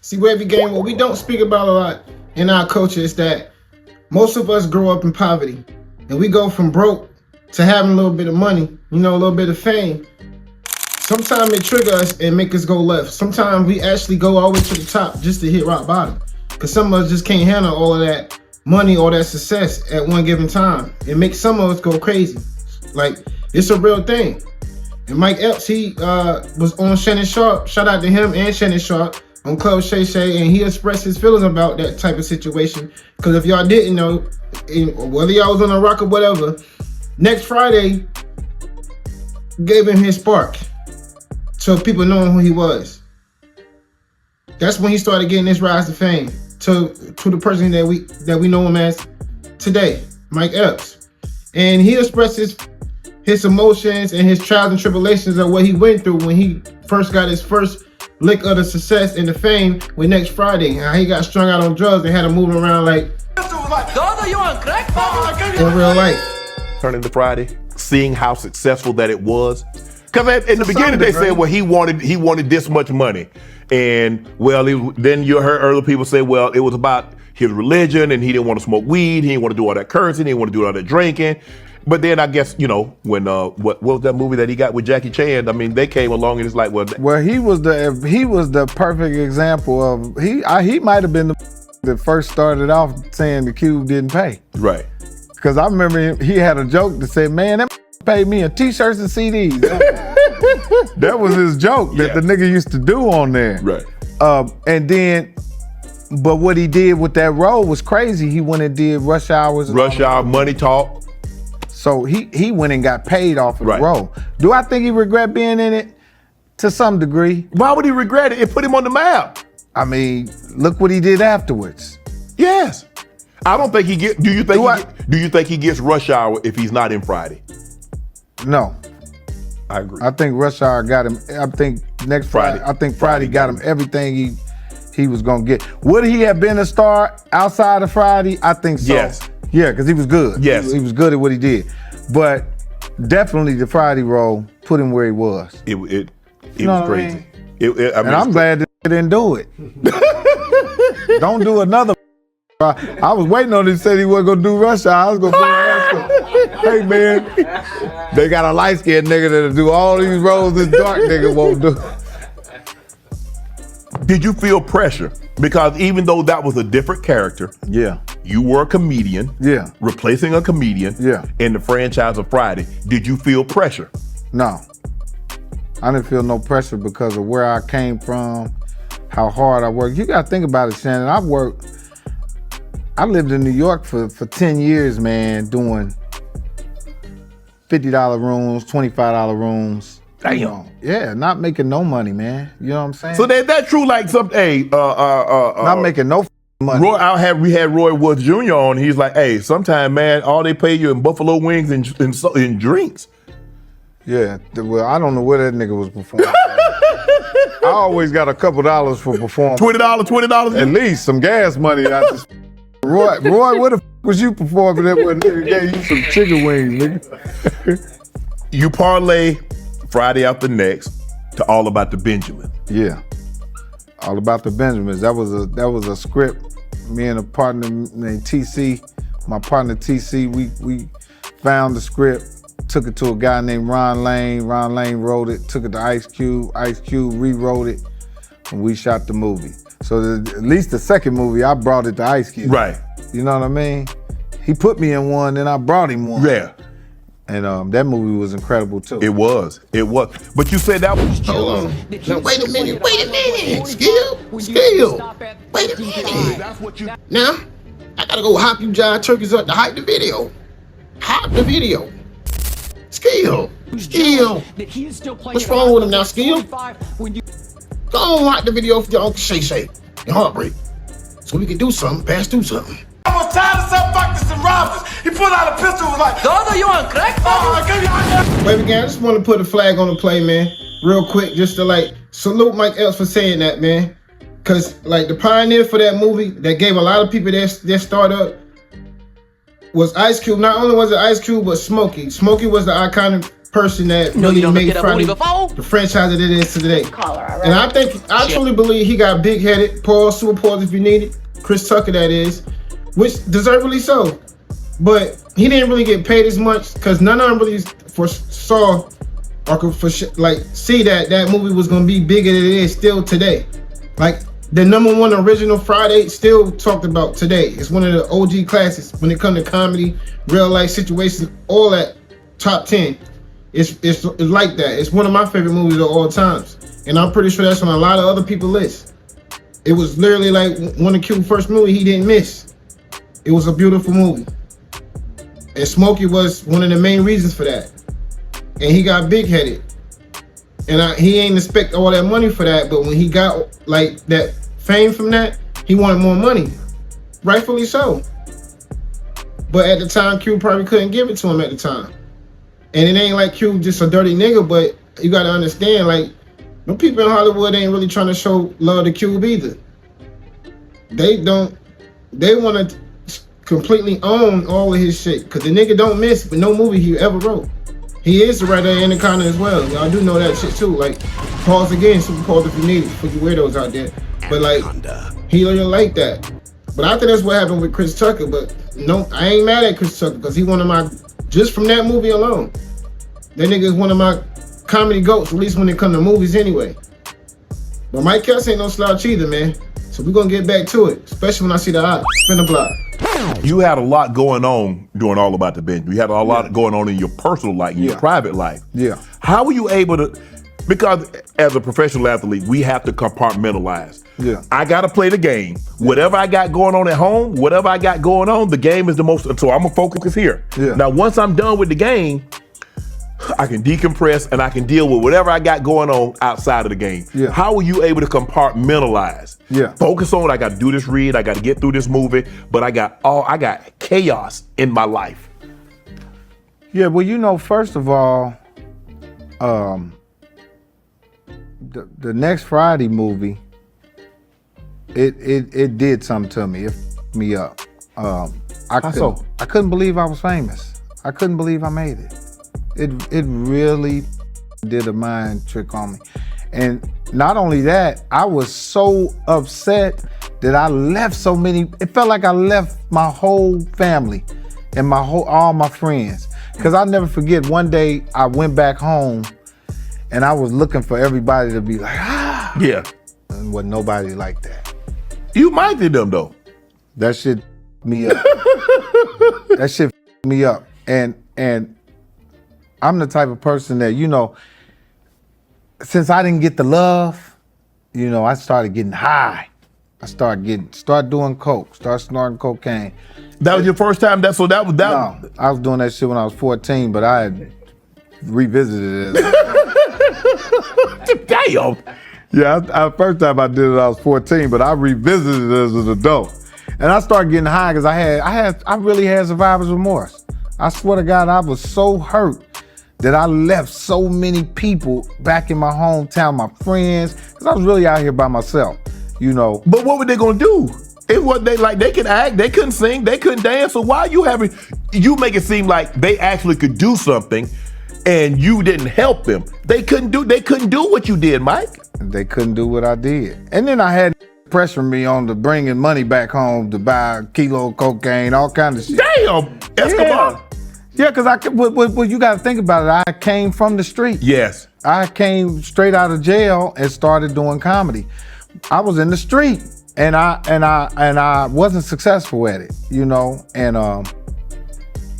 See, Wavy Gang, what we don't speak about a lot in our culture is that most of us grow up in poverty. And we go from broke to having a little bit of money, you know, a little bit of fame. Sometimes it triggers us and make us go left. Sometimes we actually go all the way to the top just to hit rock bottom. Because some of us just can't handle all of that money or that success at one given time. It makes some of us go crazy. Like, it's a real thing. And Mike Epps, he was on Shannon Sharpe. Shout out to him and Shannon Sharpe on Club Shay Shay, and he expressed his feelings about that type of situation. Because if y'all didn't know, whether y'all was on a rock or whatever, next Friday gave him his spark, so people knowing who he was. That's when he started getting his rise to fame to the person that we know him as today, Mike Epps. And he expressed his emotions and his trials and tribulations of what he went through when he first got his first lick of the success and the fame with Next Friday. How he got strung out on drugs and had him moving around like you on crack? In real life. Turning to Friday, seeing how successful that it was. Because in the beginning they said, well, he wanted this much money. And well, then you heard other people say, well, it was about his religion and he didn't want to smoke weed. He didn't want to do all that cursing. He didn't want to do all that drinking. But then I guess, you know, when what was that movie that he got with Jackie Chan? I mean, they came along and it's like, well, he was the perfect example of he might have been the that first started off saying the Cube didn't pay. Right. Because I remember he had a joke that said, man, that paid me in t-shirts and CDs. That was his joke that the nigga used to do on there. Right. And then, but what he did with that role was crazy. He went and did Rush Hours. Rush Hour, Money Talk. So he went and got paid off of the role. Do I think he regret being in it? To some degree. Why would he regret it? It put him on the map. I mean, look what he did afterwards. Yes. I don't think he get. Do you think he gets Rush Hour if he's not in Friday? No. I agree. I think Rush Hour got him. I think next Friday. I think Friday got him everything he was gonna get. Would he have been a star outside of Friday? I think so. Yes. Yeah, because he was good. Yes. He was good at what he did. But definitely the Friday role put him where he was. It was crazy. I mean? And I'm glad that they didn't do it. Don't do another. I was waiting on him to say he wasn't gonna do Rush Hour. I was gonna ask him, hey man, they got a light-skinned nigga that'll do all these roles this dark nigga won't do. Did you feel pressure? Because even though that was a different character, you were a comedian, replacing a comedian in the franchise of Friday. Did you feel pressure? No. I didn't feel no pressure because of where I came from, how hard I worked. You gotta think about it, Shannon. I lived in New York for 10 years, man, doing $50 rooms, $25 rooms. Damn. You know, yeah, not making no money, man. You know what I'm saying? So that true, like something, not making no money. We had Roy Woods Jr. on. He's like, hey, sometime, man, all they pay you in buffalo wings and drinks. Yeah, well, I don't know where that nigga was performing. I always got a couple dollars for performing. $20? At least some gas money. Roy, where the was you performing at when nigga gave you some chicken wings, nigga? You parlay Friday After Next to All About the Benjamins. Yeah, All About the Benjamins. That was a script. Me and a partner named TC, my partner TC, we found the script, took it to a guy named Ron Lane. Ron Lane wrote it, took it to Ice Cube. Ice Cube rewrote it, and we shot the movie. So at least the second movie, I brought it to Ice Cube. Right. You know what I mean? He put me in one, then I brought him one. Yeah. And that movie was incredible too. It was. But you said that was. Hold on. Now, wait a minute. Skill. Wait a minute. Now, I gotta go hop you jive turkeys up to hype the video. Skill. What's wrong with him now, Skill? Go on, watch the video for your Uncle Shay Shay and HeartBreak, so we can do something, pass through something. I was tired of self-practice and robbers. He pulled out a pistol and was like, you on crack? Wavy Gang, I just want to put a flag on the play, man, real quick, just to salute Mike Epps for saying that, man. Cause the pioneer for that movie that gave a lot of people their start up was Ice Cube. Not only was it Ice Cube, but Smokey. Smokey was the iconic person that No, you really don't made look at a Friday booty before? the franchise that it is today. Caller, all right. And I truly believe he got big-headed. Pause, super pause if you need it. Chris Tucker, that is, which deservedly so. But he didn't really get paid as much because none of them really foresaw or could see that movie was gonna be bigger than it is still today. Like the #1 original Friday still talked about today. It's one of the OG classics when it comes to comedy, real life situations, all that top 10. It's like that. It's one of my favorite movies of all times. And I'm pretty sure that's on a lot of other people's lists. It was literally like one of Q's first movie he didn't miss. It was a beautiful movie. And Smokey was one of the main reasons for that. And he got big-headed. And he ain't expect all that money for that, but when he got like that fame from that, he wanted more money. Rightfully so. But at the time, Q probably couldn't give it to him at the time. And it ain't like Q just a dirty nigga, but you gotta understand, like, no people in Hollywood ain't really trying to show love to Cube either. They want to completely own all of his shit. Cause the nigga don't miss with no movie he ever wrote. He is the writer of Anaconda as well. Y'all do know that shit too. Like, pause again, super pause if you need it, for you weirdos out there. But like, he don't like that. But I think that's what happened with Chris Tucker. But no, I ain't mad at Chris Tucker because he one of my, just from that movie alone, that nigga is one of my comedy goats, at least when it comes to movies anyway. But Mike Epps ain't no slouch either, man. So we're gonna get back to it, especially when I see the eye. Spin the block. You had a lot going on during All About the Benjamin. You had a lot going on in your personal life, in your private life. Yeah. How were you able to, because as a professional athlete, we have to compartmentalize. Yeah. I got to play the game. Whatever I got going on at home, whatever I got going on, the game is the most, so I'm gonna focus here. Yeah. Now, once I'm done with the game, I can decompress and I can deal with whatever I got going on outside of the game. Yeah. How are you able to compartmentalize? Yeah. Focus on, I got to do this read, I got to get through this movie, but I got chaos in my life. Yeah, well, you know, first of all, the next Friday movie, it did something to me. It f***ed me up. I couldn't believe I was famous. I couldn't believe I made it. It really did a mind trick on me. And not only that, I was so upset that I left so many, it felt like I left my whole family and all my friends. Cause I'll never forget, one day I went back home and I was looking for everybody to be like, ah. Yeah. And wasn't nobody like that. You minded them though. That shit f***ed me up. That shit f***ed me up. And I'm the type of person that, you know, since I didn't get the love, you know, I started getting high. I started doing coke, started snorting cocaine. That was your first time? No, I was doing that shit when I was 14, but I had revisited it. Damn. Yeah, first time I did it, I was 14, but I revisited it as an adult. And I started getting high because I really had survivor's remorse. I swear to God, I was so hurt that I left so many people back in my hometown, my friends, because I was really out here by myself, you know. But what were they gonna do? It was they could act, they couldn't sing, they couldn't dance. So why you make it seem like they actually could do something and you didn't help them. They couldn't do what you did, Mike. They couldn't do what I did. And then I had pressuring me on to bringing money back home to buy a kilo of cocaine, all kinds of shit. Damn, Escobar. Yeah, because you got to think about it. I came from the street. Yes. I came straight out of jail and started doing comedy. I was in the street and I wasn't successful at it, you know. And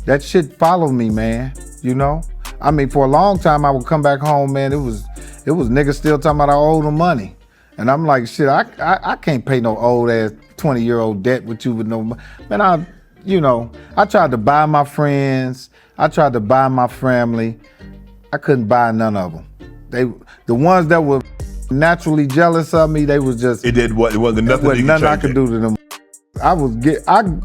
that shit followed me, man. You know. I mean, for a long time, I would come back home, man. It was niggas still talking about I owe them money, and I'm like, shit, I can't pay no old ass 20-year-old debt with you with no money. Man, I tried to buy my friends. I tried to buy my family. I couldn't buy none of them. The ones that were naturally jealous of me, they was just. It wasn't nothing I could do to them.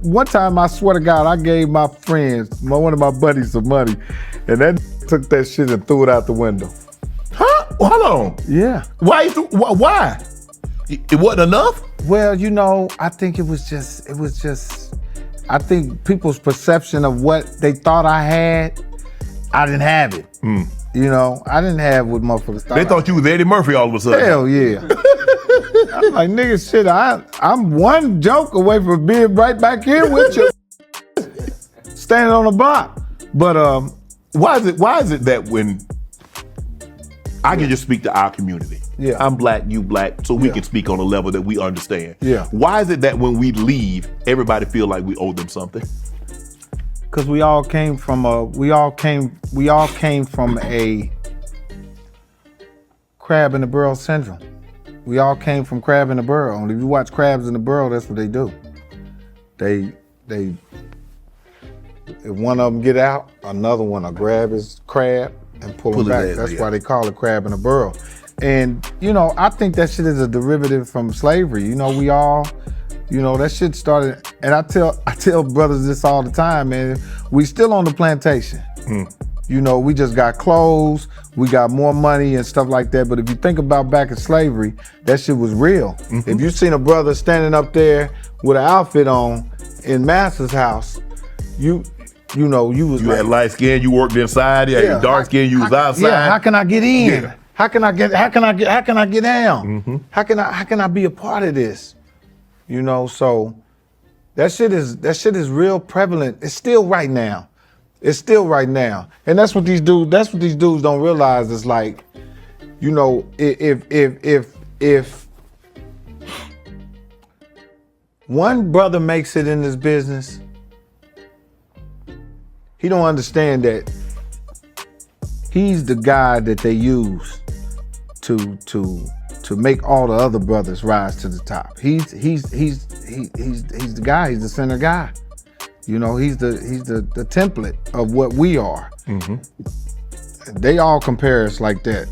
One time, I swear to God, I gave my friends, one of my buddies, some money, and that took that shit and threw it out the window. Huh? Well, hold on. Yeah. Why? Why? It wasn't enough? Well, you know, I think it was just. I think people's perception of what they thought I had I didn't have it. You know, I didn't have what motherfuckers thought. They thought you was Eddie Murphy all of a sudden. Hell yeah. I'm like, nigga, shit, I'm one joke away from being right back here with you. Standing on the block. But why is it that when I can just speak to our community? Yeah. I'm black, you black, so we can speak on a level that we understand. Yeah. Why is it that when we leave, everybody feel like we owe them something? Because we all came from a crab in the barrel syndrome. We all came from crab in the barrel. And if you watch crabs in the barrel, that's what they do. They if one of them get out, another one will grab his crab and pull him back. That's why they call it crab in the barrel. And you know, I think that shit is a derivative from slavery. You know, we all, you know, that shit started, and I tell brothers this all the time, man. We still on the plantation. You know, we just got clothes, we got more money and stuff like that. But if you think about back in slavery, that shit was real. If you seen a brother standing up there with an outfit on in Master's house, you know, you was had light skin, you worked inside. You had dark skin, you was outside. Yeah, how can I get in? Yeah. How can I get down? How can I be a part of this? You know, so that shit is real prevalent. It's still right now. And that's what these dudes don't realize. It's like, you know, if one brother makes it in this business, he don't understand that he's the guy that they use to make all the other brothers rise to the top. He's the guy. He's the center guy. You know, he's the template of what we are. They all compare us like that.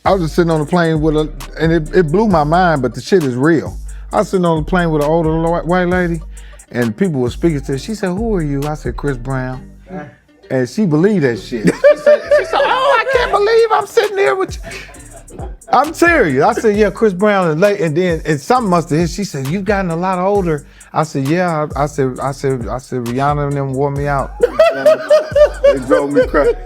I was just sitting on the plane with and it blew my mind, but the shit is real. I was sitting on the plane with an older white lady, and people were speaking to her. She said, "Who are you?" I said, "Chris Brown." And she believed that shit. She said, "Oh, I can't believe I'm sitting there with you." I'm serious. I said, "Yeah, Chris Brown is late." And then something must have hit. She said, "You've gotten a lot older." I said, "Yeah." I said, Rihanna and them wore me out. They drove me crazy.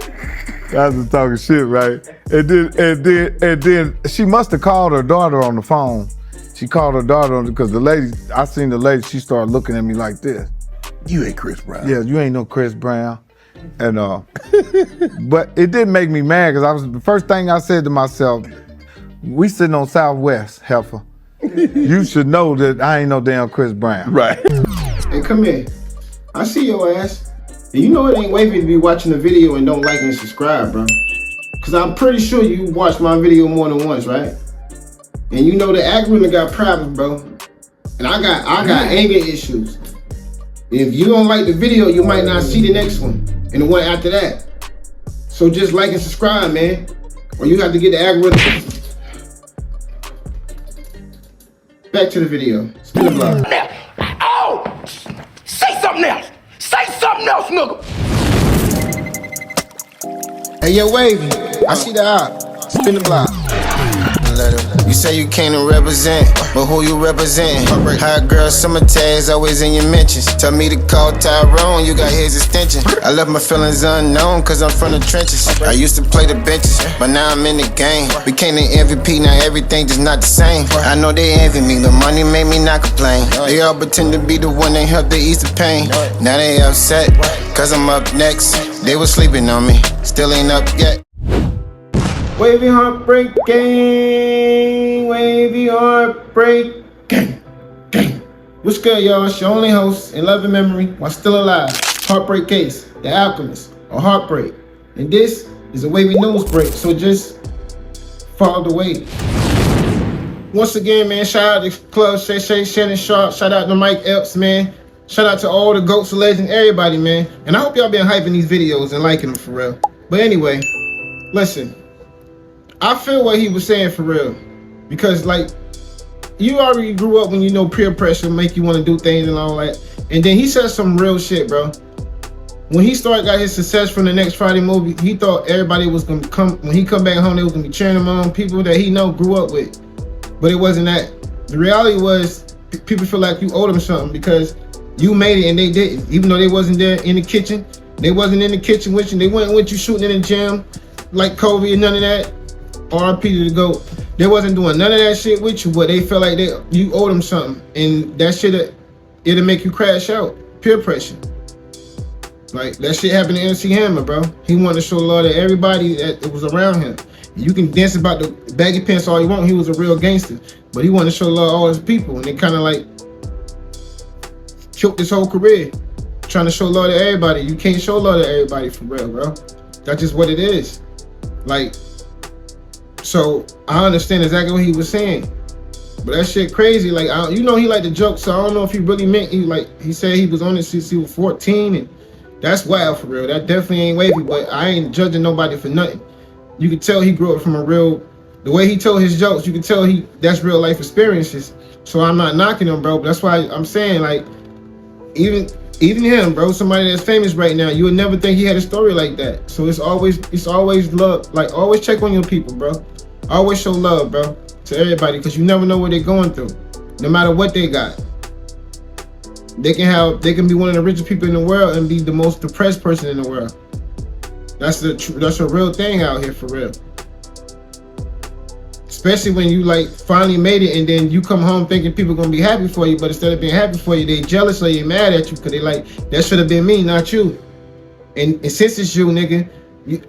I was talking shit, right? And then she must have called her daughter on the phone. She called her daughter on because I seen the lady. She started looking at me like this. You ain't Chris Brown. Yeah, you ain't no Chris Brown. And but it did make me mad because the first thing I said to myself, we sitting on Southwest, heifer. You should know that I ain't no damn Chris Brown. Right. Hey, come here. I see your ass. And you know it ain't wavy to be watching the video and don't like and subscribe, bro. Cause I'm pretty sure you watched my video more than once, right? And you know the algorithm got problems, bro. And I got anger issues. If you don't like the video, you might not see the next one and the one after that. So just like and subscribe, man. Or you have to get the algorithm. Back to the video. Spin the block. Oh! Say something else! Say something else, nigga! Hey, yo, Wavy. I see the op. Spin the block. You say you came to represent, but who you representing? Hot girl, summer tags always in your mentions. Tell me to call Tyrone, you got his extension. I left my feelings unknown, cause I'm from the trenches. I used to play the benches, but now I'm in the game. Became the MVP, now everything just not the same. I know they envy me, the money made me not complain. They all pretend to be the one that helped they ease the pain. Now they upset, cause I'm up next. They was sleeping on me, still ain't up yet. Wavy Heartbreak Gang, Wavy Heartbreak Gang, gang. What's good, y'all? It's your only host in love and memory while still alive. Heartbreak Case, The Alchemist, or Heartbreak. And this is a Wavy news break, so just follow the wave. Once again, man, shout out to Club Shay Shay, Shannon Sharpe. Shout out to Mike Epps, man. Shout out to all the GOATs, legends, everybody, man. And I hope y'all been hyping these videos and liking them for real. But anyway, listen. I feel what he was saying for real, because like you already grew up when you know peer pressure make you want to do things and all that, and then he said some real shit, bro. When he got his success from the Next Friday movie, he thought everybody was gonna come when he come back home. They was gonna be cheering him on, people that he grew up with, but it wasn't that. The reality was people feel like you owed them something because you made it and they didn't, even though they wasn't there in the kitchen. They wasn't in the kitchen with you. They wasn't with you shooting in the gym like Kobe and none of that. RP to the GOAT. They wasn't doing none of that shit with you, but they felt like you owed them something. And that shit, it'll make you crash out. Peer pressure. Like, that shit happened to MC Hammer, bro. He wanted to show love to everybody that was around him. You can dance about the baggy pants all you want. He was a real gangster. But he wanted to show love to all his people. And they kind of like killed his whole career. Trying to show love to everybody. You can't show love to everybody for real, bro. That's just what it is. Like, so I understand exactly what he was saying. But that shit crazy. Like, you know, he liked the joke, so I don't know if he really meant, he said he was on it since he was 14, and that's wild for real. That definitely ain't wavy, but I ain't judging nobody for nothing. You can tell he grew up from the way he told his jokes, you can tell that's real life experiences. So I'm not knocking him, bro, but that's why I'm saying, like, even him, bro, somebody that's famous right now, you would never think he had a story like that. So it's always love. Like, always check on your people, bro. Always show love, bro, to everybody, because you never know what they're going through. No matter what they got. They can be one of the richest people in the world and be the most depressed person in the world. That's a real thing out here, for real. Especially when you like finally made it and then you come home thinking people gonna be happy for you, but instead of being happy for you, they jealous or they mad at you because they like, that should have been me, not you. And since it's you, nigga,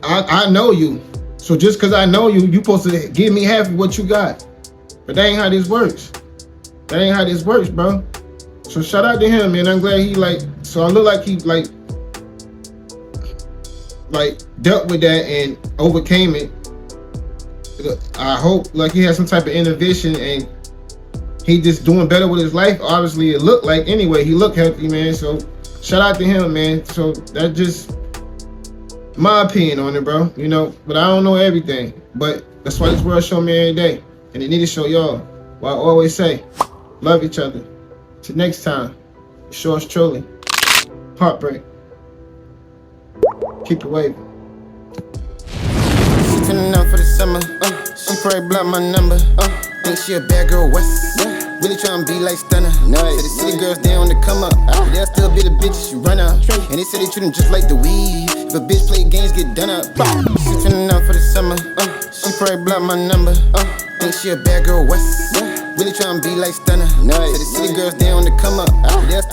I know you. So just because I know you, you supposed to give me half of what you got. But that ain't how this works. That ain't how this works, bro. So shout out to him, man. I'm glad he so I look like he dealt with that and overcame it. I hope like he had some type of innovation and he just doing better with his life. Obviously it looked like anyway, he looked healthy, man. So shout out to him, man. So that's just my opinion on it, bro. You know, but I don't know everything. But that's why this world show me every day. And it need to show y'all. Well, I always say, love each other. Till next time, it's yours truly, HeartBreak. Keep it wavy. She turning up for the summer. She probably block my number. Think she a bad girl, West. Really tryna be like Stunner. Nice. Said the city girls, they on the come up. But they'll still be the bitches you run up. And they say they treat them just like the weed. If a bitch play games, get done up. She turning up for the summer. She probably block my number. Think she a bad girl, West. Really tryna be like Stunner. Nice. Said the city girls, they on the come up. But they'll still